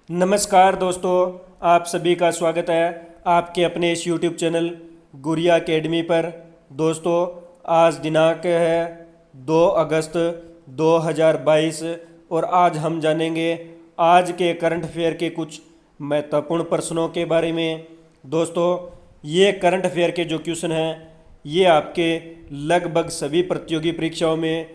नमस्कार दोस्तों, आप सभी का स्वागत है आपके अपने इस YouTube चैनल गुड़िया एकेडमी पर। दोस्तों, आज दिनांक है 2 अगस्त 2022 और आज हम जानेंगे आज के करंट अफेयर के कुछ महत्वपूर्ण प्रश्नों के बारे में। दोस्तों, ये करंट अफेयर के जो क्वेश्चन हैं ये आपके लगभग सभी प्रतियोगी परीक्षाओं में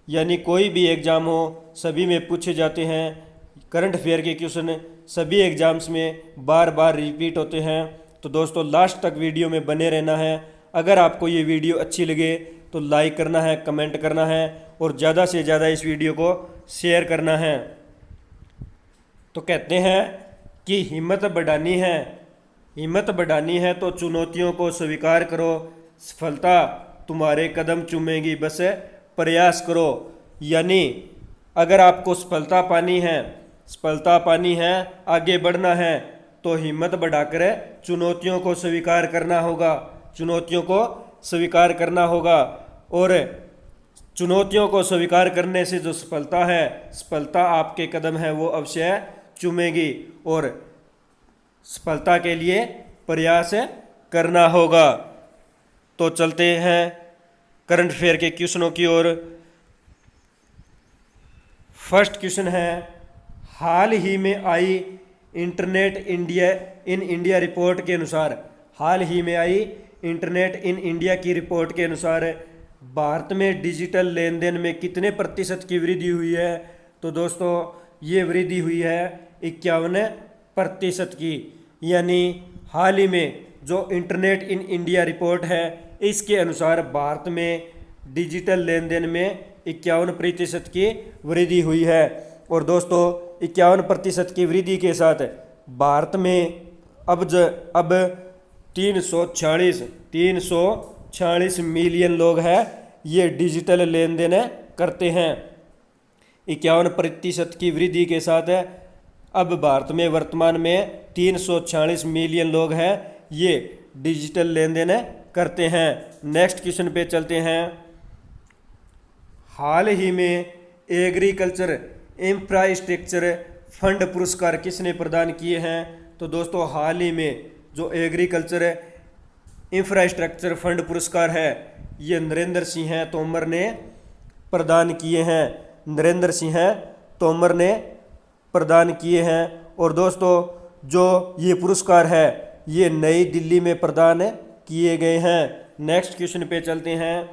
यानी कोई भी एग्ज़ाम हो सभी में पूछे जाते हैं। करंट अफेयर के क्वेश्चन सभी एग्ज़ाम्स में बार बार रिपीट होते हैं। तो दोस्तों, लास्ट तक वीडियो में बने रहना है। अगर आपको ये वीडियो अच्छी लगे तो लाइक करना है, कमेंट करना है और ज़्यादा से ज़्यादा इस वीडियो को शेयर करना है। तो कहते हैं कि हिम्मत बढ़ानी है तो चुनौतियों को स्वीकार करो, सफलता तुम्हारे कदम चूमेगी, बस प्रयास करो। यानी अगर आपको सफलता पानी है, आगे बढ़ना है तो हिम्मत बढ़ाकर चुनौतियों को स्वीकार करना होगा और चुनौतियों को स्वीकार करने से जो सफलता आपके कदम है वो अवश्य चूमेगी और सफलता के लिए प्रयास करना होगा। तो चलते हैं करंट अफेयर के क्वेश्चनों की ओर। फर्स्ट क्वेश्चन है, हाल ही में आई इंटरनेट इन इंडिया रिपोर्ट के अनुसार की रिपोर्ट के अनुसार भारत में डिजिटल लेन देन में कितने प्रतिशत की वृद्धि हुई है? तो दोस्तों, ये वृद्धि हुई है 51% की। यानी हाल ही में जो इंटरनेट इन इंडिया रिपोर्ट है इसके अनुसार भारत में डिजिटल लेन देन में 51% की वृद्धि हुई है। और दोस्तों, 51% की वृद्धि के साथ भारत में अब 346 मिलियन लोग हैं ये डिजिटल लेन देन करते हैं। 51% की वृद्धि के साथ अब भारत में वर्तमान में 346 मिलियन लोग हैं ये डिजिटल लेन देन करते हैं। नेक्स्ट क्वेश्चन पे चलते हैं। हाल ही में एग्रीकल्चर इंफ्रास्ट्रक्चर फंड पुरस्कार किसने प्रदान किए हैं? तो दोस्तों, हाल ही में जो एग्रीकल्चर इंफ्रास्ट्रक्चर फंड पुरस्कार है ये नरेंद्र सिंह तोमर ने प्रदान किए हैं। और दोस्तों, जो ये पुरस्कार है ये नई दिल्ली में प्रदान किए गए हैं। नेक्स्ट क्वेश्चन पे चलते हैं।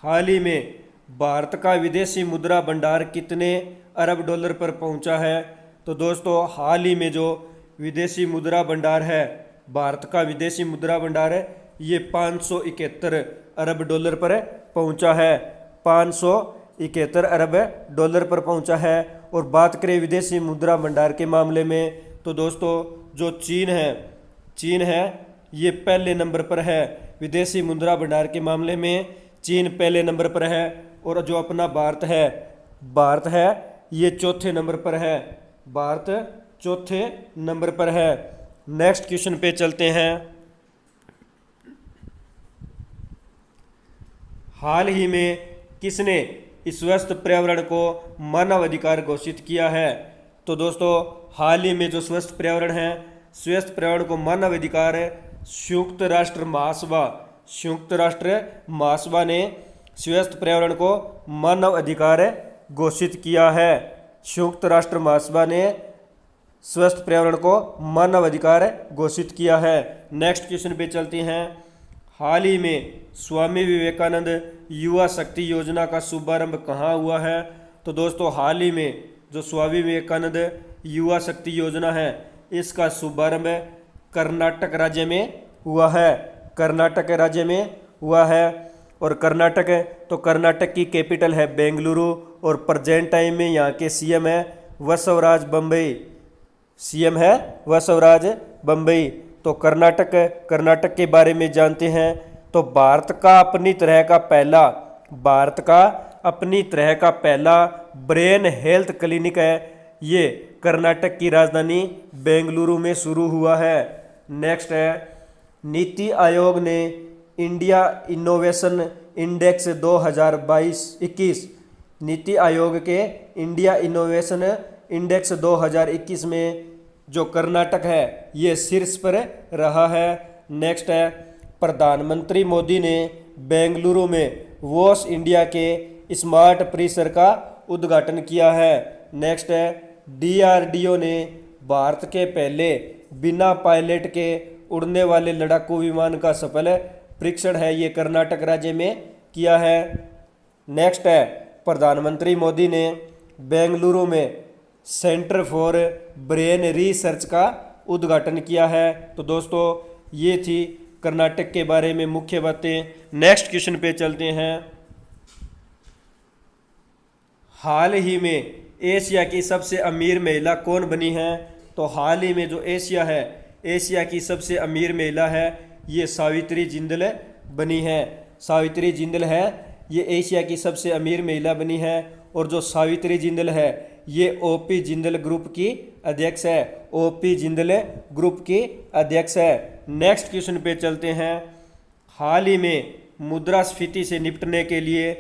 हाल ही में भारत का विदेशी मुद्रा भंडार कितने अरब डॉलर पर पहुंचा है? तो दोस्तों, हाल ही में जो विदेशी मुद्रा भंडार है, भारत का विदेशी मुद्रा भंडार है ये 571 अरब डॉलर पर पहुंचा है। 571 अरब डॉलर पर पहुंचा है। और बात करें विदेशी मुद्रा भंडार के मामले में तो दोस्तों, जो चीन है ये पहले नंबर पर है। विदेशी मुद्रा भंडार के मामले में चीन पहले नंबर पर है और जो अपना भारत है ये चौथे नंबर पर है। नेक्स्ट क्वेश्चन पे चलते हैं। हाल ही में किसने स्वस्थ पर्यावरण को मानव अधिकार घोषित किया है? तो दोस्तों, हाल ही में जो स्वस्थ पर्यावरण को मानव अधिकार संयुक्त राष्ट्र महासभा ने स्वस्थ पर्यावरण को मानव अधिकार घोषित किया है। संयुक्त राष्ट्र महासभा ने स्वस्थ पर्यावरण को मानव अधिकार घोषित किया है। नेक्स्ट क्वेश्चन पे चलते हैं। हाल ही में स्वामी विवेकानंद युवा शक्ति योजना का शुभारंभ कहाँ हुआ है? तो दोस्तों, हाल ही में जो स्वामी विवेकानंद युवा शक्ति योजना है इसका शुभारंभ कर्नाटक राज्य में हुआ है। और कर्नाटक की कैपिटल है बेंगलुरु और प्रेजेंट टाइम में यहाँ के सीएम है वसवराज बम्बई। तो कर्नाटक के बारे में जानते हैं। तो भारत का अपनी तरह का पहला ब्रेन हेल्थ क्लिनिक है ये कर्नाटक की राजधानी बेंगलुरु में शुरू हुआ है। नेक्स्ट है, नीति आयोग ने India innovation index 2021 NITI Aayog के इंडिया इनोवेशन इंडेक्स 2021 में जो कर्नाटक है ये शीर्ष पर रहा है। नेक्स्ट है, प्रधानमंत्री मोदी ने बेंगलुरु में वॉश इंडिया के स्मार्ट परिसर का उद्घाटन किया है। नेक्स्ट है, डीआरडीओ ने भारत के पहले बिना पायलट के उड़ने वाले लड़ाकू विमान का सफल परीक्षण है ये कर्नाटक राज्य में किया है। नेक्स्ट है, प्रधानमंत्री मोदी ने बेंगलुरु में सेंटर फॉर ब्रेन रिसर्च का उद्घाटन किया है। तो दोस्तों ये थी कर्नाटक के बारे में मुख्य बातें। नेक्स्ट क्वेश्चन पे चलते हैं। हाल ही में एशिया की सबसे अमीर महिला कौन बनी है? तो हाल ही में जो एशिया है, एशिया की सबसे अमीर महिला है ये सावित्री जिंदल बनी है। सावित्री जिंदल है ये एशिया की सबसे अमीर महिला बनी है। और जो सावित्री जिंदल है ये ओपी जिंदल ग्रुप की अध्यक्ष है। ओपी जिंदल ग्रुप की अध्यक्ष है। नेक्स्ट क्वेश्चन पे चलते हैं। हाल ही में मुद्रास्फीति से निपटने के लिए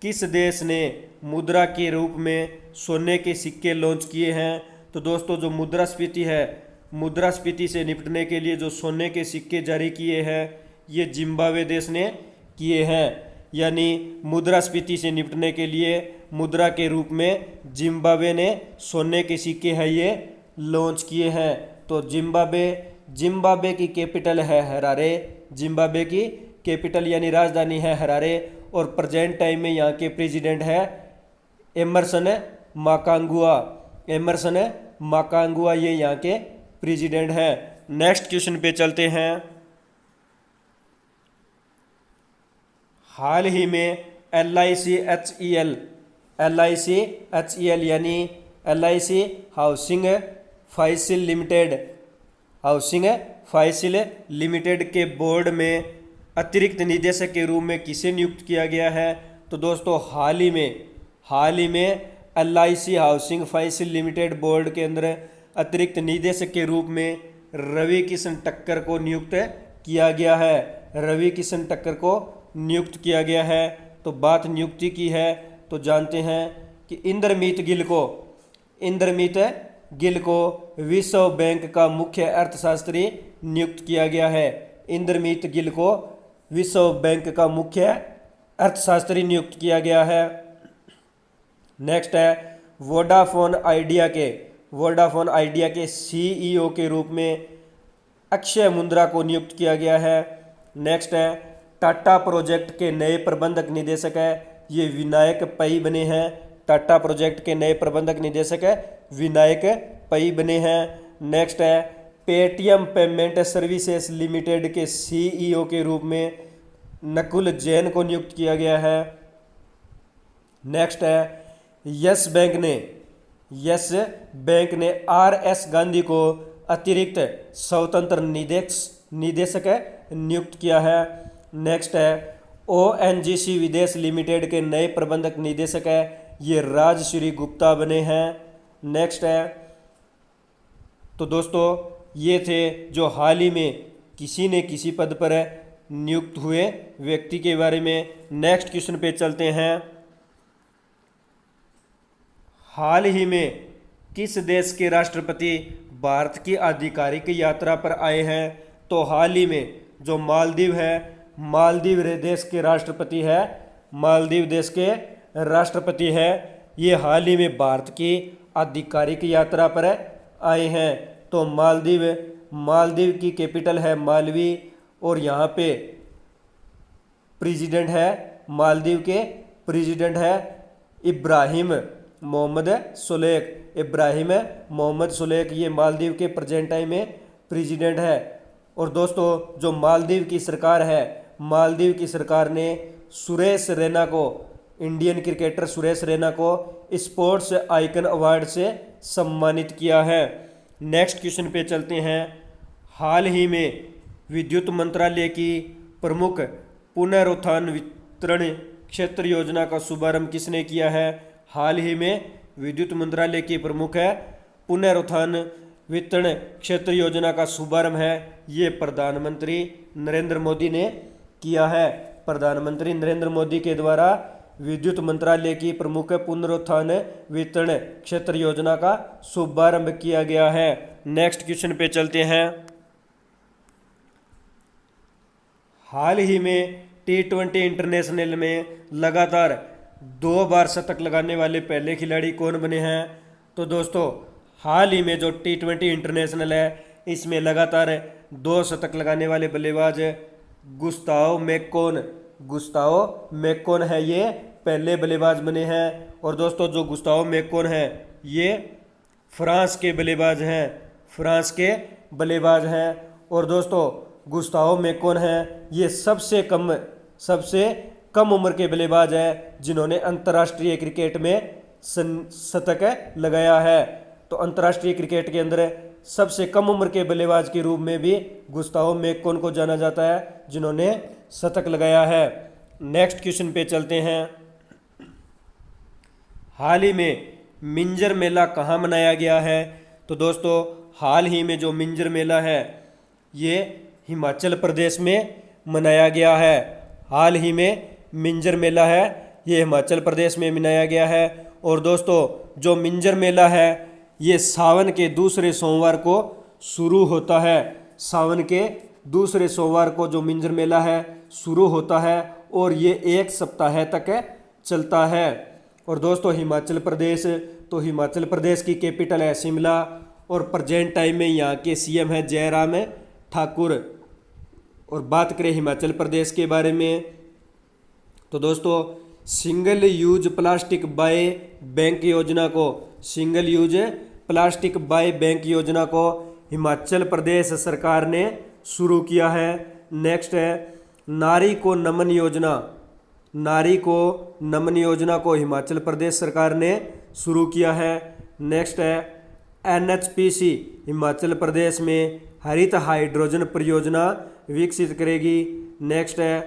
किस देश ने मुद्रा के रूप में सोने के सिक्के लॉन्च किए हैं? तो दोस्तों जो मुद्रास्फीति है, मुद्रास्फीति से निपटने के लिए जो सोने के सिक्के जारी किए हैं ये जिम्बाब्वे देश ने किए हैं। यानी मुद्रास्फीति से निपटने के लिए मुद्रा के रूप में जिम्बाब्वे ने सोने के सिक्के हैं ये लॉन्च किए हैं। तो जिम्बाब्वे की कैपिटल है हरारे। जिम्बाब्वे की कैपिटल यानी राजधानी है हरारे। और प्रेजेंट टाइम में यहाँ के प्रेसिडेंट है एमरसन माकांगुआ। एमरसन माकांगुआ ये यहाँ के प्रेसिडेंट है। नेक्स्ट क्वेश्चन पे चलते हैं। हाल ही में LICHEL यानी LIC हाउसिंग फाइसिल लिमिटेड के बोर्ड में अतिरिक्त निदेशक के रूप में किसे नियुक्त किया गया है? तो दोस्तों हाल ही में LIC हाउसिंग फाइसिल लिमिटेड बोर्ड के अंदर अतिरिक्त निदेशक के रूप में रवि किशन टक्कर को नियुक्त किया गया है। रवि किशन टक्कर को नियुक्त किया गया है। तो बात नियुक्ति की है तो जानते हैं कि इंद्रमीत गिल को विश्व बैंक का मुख्य अर्थशास्त्री नियुक्त किया गया है। इंद्रमीत गिल को विश्व बैंक का मुख्य अर्थशास्त्री नियुक्त किया गया है। नेक्स्ट है, वोडाफोन आइडिया के CEO के रूप में अक्षय मुंद्रा को नियुक्त किया गया है। नेक्स्ट है, टाटा प्रोजेक्ट के नए प्रबंधक निदेशक है ये विनायक पई बने हैं। टाटा प्रोजेक्ट के नए प्रबंधक निदेशक है विनायक पई बने हैं। नेक्स्ट है, पेटीएम पेमेंट सर्विसेज लिमिटेड के CEO के रूप में नकुल जैन को नियुक्त किया गया है। नेक्स्ट है, यस बैंक ने RS गांधी को अतिरिक्त स्वतंत्र निदेशक नियुक्त किया है। नेक्स्ट है, ONGC विदेश लिमिटेड के नए प्रबंधक निदेशक है ये राजश्री गुप्ता बने हैं। नेक्स्ट है, तो दोस्तों ये थे जो हाल ही में किसी न किसी पद पर नियुक्त हुए व्यक्ति के बारे में। नेक्स्ट क्वेश्चन पे चलते हैं। हाल ही में किस देश के राष्ट्रपति भारत की आधिकारिक यात्रा पर आए हैं? तो हाल ही में जो मालदीव है, मालदीव देश के राष्ट्रपति है, मालदीव देश के राष्ट्रपति है ये हाल ही में भारत की आधिकारिक यात्रा पर आए हैं। तो मालदीव की कैपिटल है मालवी। और यहाँ पे प्रेसिडेंट है, मालदीव के प्रेसिडेंट है इब्राहिम मोहम्मद सोलेक। ये मालदीव के प्रेजेंट टाइम में प्रेसिडेंट है। और दोस्तों जो मालदीव की सरकार है, मालदीव की सरकार ने सुरेश रैना को, इंडियन क्रिकेटर सुरेश रैना को स्पोर्ट्स आइकन अवार्ड से सम्मानित किया है। नेक्स्ट क्वेश्चन पे चलते हैं। हाल ही में विद्युत मंत्रालय की प्रमुख पुनरुत्थान वितरण क्षेत्र योजना का शुभारंभ किसने किया है? हाल ही में विद्युत मंत्रालय की प्रमुख है पुनरुत्थान वितरण क्षेत्र योजना का शुभारंभ है ये प्रधानमंत्री नरेंद्र मोदी ने किया है। प्रधानमंत्री नरेंद्र मोदी के द्वारा विद्युत मंत्रालय की प्रमुख पुनरुत्थान वितरण क्षेत्र योजना का शुभारंभ किया गया है। नेक्स्ट क्वेश्चन पे चलते हैं। हाल ही में T20 इंटरनेशनल में लगातार 2 बार शतक लगाने वाले पहले खिलाड़ी कौन बने हैं? तो दोस्तों हाल ही में जो T20 इंटरनेशनल है इसमें लगातार 2 शतक लगाने वाले बल्लेबाज गुस्ताव मैककोन है, ये पहले बल्लेबाज बने हैं। और दोस्तों जो गुस्ताव मैककोन है ये फ्रांस के बल्लेबाज हैं। और दोस्तों गुस्ताव मैककोन है ये सबसे कम उम्र के बल्लेबाज हैं जिन्होंने अंतर्राष्ट्रीय क्रिकेट में शतक लगाया है। तो अंतर्राष्ट्रीय क्रिकेट के अंदर सबसे कम उम्र के बल्लेबाज के रूप में भी गुस्ताव मैककोन को जाना जाता है जिन्होंने शतक लगाया है। नेक्स्ट क्वेश्चन पे चलते हैं। हाल ही में मिंजर मेला कहाँ मनाया गया है? तो दोस्तों हाल ही में जो मिंजर मेला है ये हिमाचल प्रदेश में मनाया गया है। हाल ही में मिंजर मेला है ये हिमाचल प्रदेश में मनाया गया है। और दोस्तों जो मिंजर मेला है ये सावन के दूसरे सोमवार को शुरू होता है। सावन के दूसरे सोमवार को जो मिंजर मेला है शुरू होता है और ये 1 सप्ताह तक चलता है। और दोस्तों हिमाचल प्रदेश की कैपिटल है शिमला और प्रेजेंट टाइम में यहाँ के सीएम है जयराम ठाकुर। और बात करें हिमाचल प्रदेश के बारे में तो दोस्तों single use plastic by bank योजना को हिमाचल प्रदेश सरकार ने शुरू किया है। नेक्स्ट है नारी को नमन योजना को हिमाचल प्रदेश सरकार ने शुरू किया है। नेक्स्ट है NHPC हिमाचल प्रदेश में हरित हाइड्रोजन परियोजना विकसित करेगी। नेक्स्ट है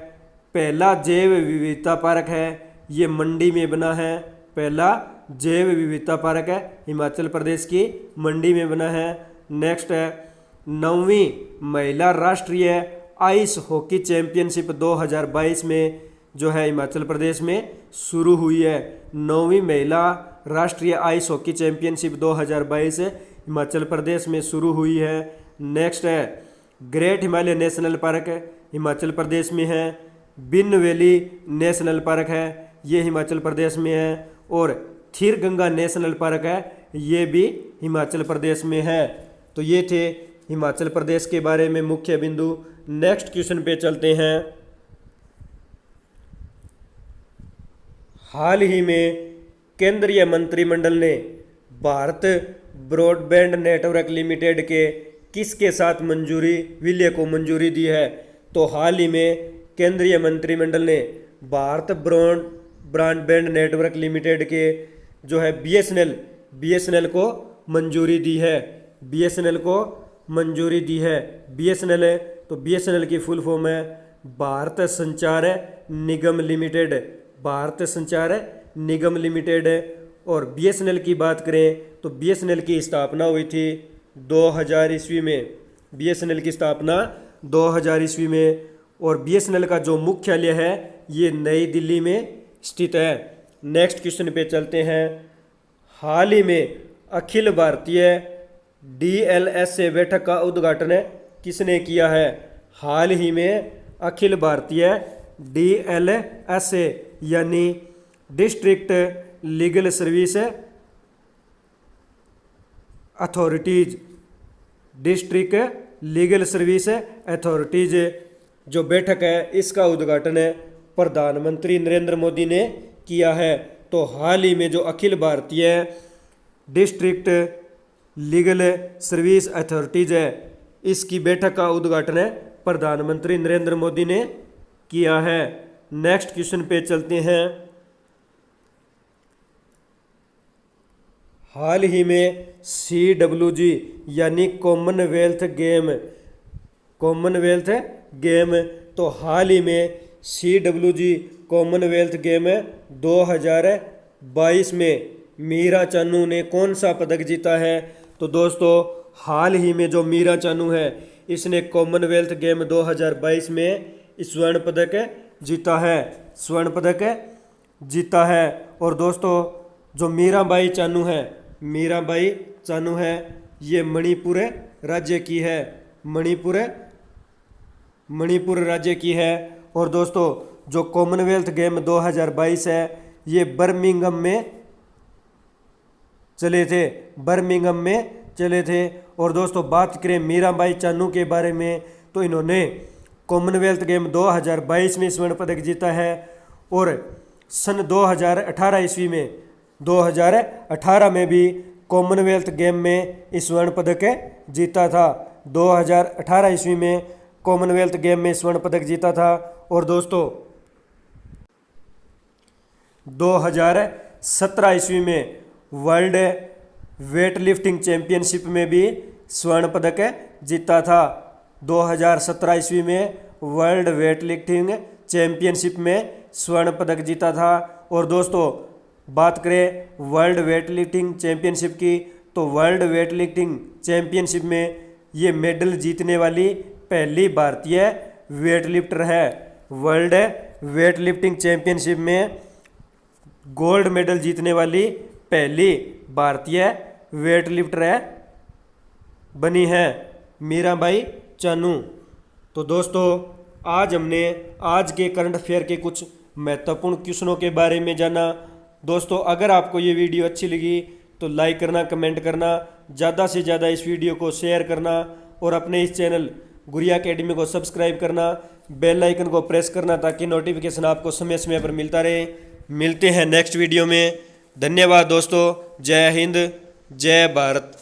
पहला जैव विविधता पार्क है ये मंडी में बना है। पहला जैव विविधता पार्क है हिमाचल प्रदेश की मंडी में बना है। नेक्स्ट है 9वीं महिला राष्ट्रीय आइस हॉकी चैंपियनशिप 2022 में जो है हिमाचल प्रदेश में शुरू हुई है। 9वीं महिला राष्ट्रीय ice hockey championship 2022 Himachal Pradesh में शुरू हुई है। नेक्स्ट है great Himalaya national park Himachal Pradesh में है। बिन वैली नेशनल पार्क है ये हिमाचल प्रदेश में है। और थिर गंगा नेशनल पार्क है ये भी हिमाचल प्रदेश में है। तो ये थे हिमाचल प्रदेश के बारे में मुख्य बिंदु। नेक्स्ट क्वेश्चन पे चलते हैं। हाल ही में केंद्रीय मंत्रिमंडल ने भारत ब्रॉडबैंड नेटवर्क लिमिटेड के किसके साथ विलय को मंजूरी दी है? तो हाल ही में केंद्रीय मंत्रिमंडल ने भारत ब्रॉडबैंड नेटवर्क लिमिटेड के जो है BSNL को मंजूरी दी है। BSNL है तो BSNL की फुल फॉर्म है भारत संचार निगम लिमिटेड। और BSNL की बात करें तो BSNL की स्थापना हुई थी 2000 ईस्वी में। और BSNL का जो मुख्यालय है ये नई दिल्ली में स्थित है। नेक्स्ट क्वेश्चन पे चलते हैं। हाल ही में अखिल भारतीय DLSA बैठक का उद्घाटन किसने किया है? हाल ही में अखिल भारतीय DLSA यानी डिस्ट्रिक्ट लीगल सर्विस अथॉरिटीज जो बैठक है इसका उद्घाटन प्रधानमंत्री नरेंद्र मोदी ने किया है। तो हाल ही में जो Akhil Bharatiya district legal service authorities है इसकी बैठक का उद्घाटन प्रधानमंत्री नरेंद्र मोदी ने किया है। नेक्स्ट क्वेश्चन पे चलते हैं। हाल ही में CWG यानी कॉमनवेल्थ गेम तो हाल ही में CWG कॉमनवेल्थ गेम 2022 में मीरा चानू ने कौन सा पदक जीता है? तो दोस्तों हाल ही में जो मीरा चानू है इसने कॉमनवेल्थ गेम 2022 में स्वर्ण पदक जीता है। जीता है। और दोस्तों जो मीराबाई चानू है ये मणिपुर राज्य की है, मणिपुर राज्य की है। और दोस्तों जो कॉमनवेल्थ गेम 2022 है ये बर्मिंघम में चले थे। और दोस्तों बात करें मीराबाई चानू के बारे में तो इन्होंने कॉमनवेल्थ गेम 2022 में स्वर्ण पदक जीता है। और सन 2018 में भी कॉमनवेल्थ गेम में इस स्वर्ण पदक जीता था। 2018 ईस्वी में कॉमनवेल्थ गेम में स्वर्ण पदक जीता था। और दोस्तों 2017 ईस्वी में वर्ल्ड वेट लिफ्टिंग चैंपियनशिप में भी स्वर्ण पदक जीता था। 2017 ईस्वी में वर्ल्ड वेट लिफ्टिंग चैंपियनशिप में स्वर्ण पदक जीता था। और दोस्तों बात करें वर्ल्ड वेट लिफ्टिंग चैंपियनशिप की तो वर्ल्ड वेट लिफ्टिंग चैंपियनशिप में ये मेडल जीतने वाली पहली भारतीय वेट लिफ्टर है। वर्ल्ड वेट लिफ्टिंग चैंपियनशिप में गोल्ड मेडल जीतने वाली पहली भारतीय वेट लिफ्टर बनी है मीराबाई चानू। तो दोस्तों आज हमने आज के करंट अफेयर के कुछ महत्वपूर्ण क्वेश्चनों के बारे में जाना। दोस्तों अगर आपको ये वीडियो अच्छी लगी तो लाइक करना, कमेंट करना, ज़्यादा से ज़्यादा इस वीडियो को शेयर करना और अपने इस चैनल गुड़िया एकेडमी को सब्सक्राइब करना, बेल आइकन को प्रेस करना ताकि नोटिफिकेशन आपको समय समय पर मिलता रहे। मिलते हैं नेक्स्ट वीडियो में। धन्यवाद दोस्तों। जय हिंद, जय भारत।